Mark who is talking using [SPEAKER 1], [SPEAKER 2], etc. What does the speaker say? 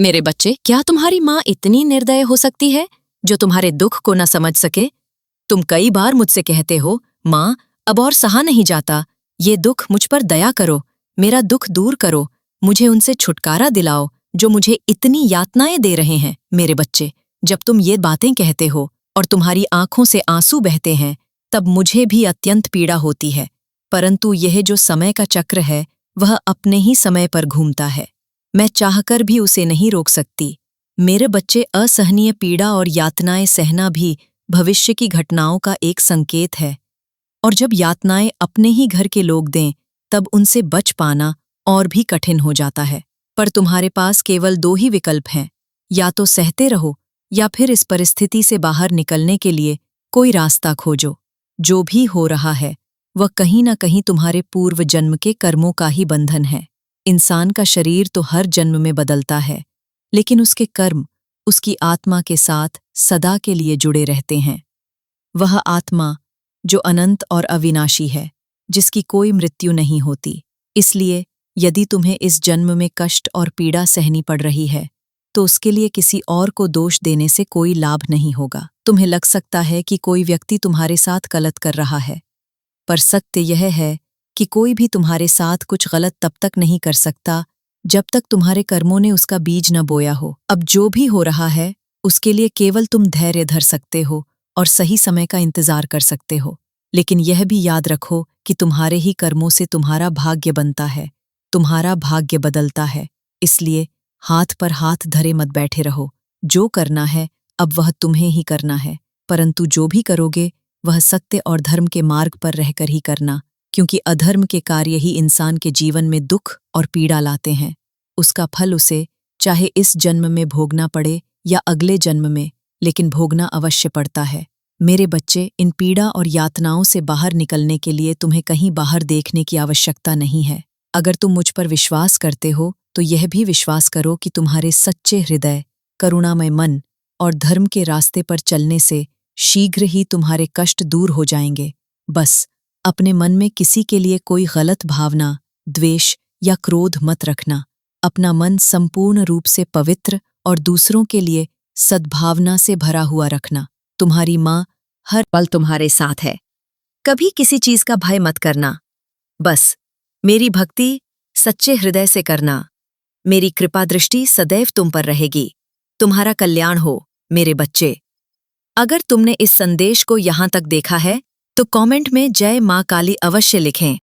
[SPEAKER 1] मेरे बच्चे, क्या तुम्हारी माँ इतनी निर्दय हो सकती है जो तुम्हारे दुख को न समझ सके? तुम कई बार मुझसे कहते हो, माँ अब और सहा नहीं जाता, ये दुख मुझ पर दया करो, मेरा दुख दूर करो, मुझे उनसे छुटकारा दिलाओ जो मुझे इतनी यातनाएं दे रहे हैं। मेरे बच्चे, जब तुम ये बातें कहते हो और तुम्हारी आंखों से आंसू बहते हैं, तब मुझे भी अत्यंत पीड़ा होती है। परंतु यह जो समय का चक्र है, वह अपने ही समय पर घूमता है। मैं चाहकर भी उसे नहीं रोक सकती। मेरे बच्चे, असहनीय पीड़ा और यातनाएं सहना भी भविष्य की घटनाओं का एक संकेत है। और जब यातनाएं अपने ही घर के लोग दें, तब उनसे बच पाना और भी कठिन हो जाता है। पर तुम्हारे पास केवल दो ही विकल्प हैं, या तो सहते रहो या फिर इस परिस्थिति से बाहर निकलने के लिए कोई रास्ता खोजो। जो भी हो रहा है वह कहीं ना कहीं तुम्हारे पूर्व जन्म के कर्मों का ही बंधन है। इंसान का शरीर तो हर जन्म में बदलता है, लेकिन उसके कर्म उसकी आत्मा के साथ सदा के लिए जुड़े रहते हैं। वह आत्मा जो अनंत और अविनाशी है, जिसकी कोई मृत्यु नहीं होती। इसलिए यदि तुम्हें इस जन्म में कष्ट और पीड़ा सहनी पड़ रही है, तो उसके लिए किसी और को दोष देने से कोई लाभ नहीं होगा। तुम्हें लग सकता है कि कोई व्यक्ति तुम्हारे साथ गलत कर रहा है, पर सत्य यह है कि कोई भी तुम्हारे साथ कुछ गलत तब तक नहीं कर सकता जब तक तुम्हारे कर्मों ने उसका बीज न बोया हो। अब जो भी हो रहा है उसके लिए केवल तुम धैर्य धर सकते हो और सही समय का इंतजार कर सकते हो। लेकिन यह भी याद रखो कि तुम्हारे ही कर्मों से तुम्हारा भाग्य बनता है, तुम्हारा भाग्य बदलता है। इसलिए हाथ पर हाथ धरे मत बैठे रहो। जो करना है अब वह तुम्हें ही करना है, परंतु जो भी करोगे वह सत्य और धर्म के मार्ग पर रहकर ही करना, क्योंकि अधर्म के कार्य ही इंसान के जीवन में दुख और पीड़ा लाते हैं। उसका फल उसे चाहे इस जन्म में भोगना पड़े या अगले जन्म में, लेकिन भोगना अवश्य पड़ता है। मेरे बच्चे, इन पीड़ा और यातनाओं से बाहर निकलने के लिए तुम्हें कहीं बाहर देखने की आवश्यकता नहीं है। अगर तुम मुझ पर विश्वास करते हो तो यह भी विश्वास करो कि तुम्हारे सच्चे हृदय, करुणामय मन और धर्म के रास्ते पर चलने से शीघ्र ही तुम्हारे कष्ट दूर हो जाएंगे। बस अपने मन में किसी के लिए कोई गलत भावना, द्वेष या क्रोध मत रखना। अपना मन संपूर्ण रूप से पवित्र और दूसरों के लिए सद्भावना से भरा हुआ रखना। तुम्हारी माँ हर पल तुम्हारे साथ है। कभी किसी चीज का भय मत करना। बस मेरी भक्ति सच्चे हृदय से करना। मेरी कृपा दृष्टि सदैव तुम पर रहेगी। तुम्हारा कल्याण हो मेरे बच्चे। अगर तुमने इस संदेश को यहाँ तक देखा है तो कमेंट में जय माँ काली अवश्य लिखें।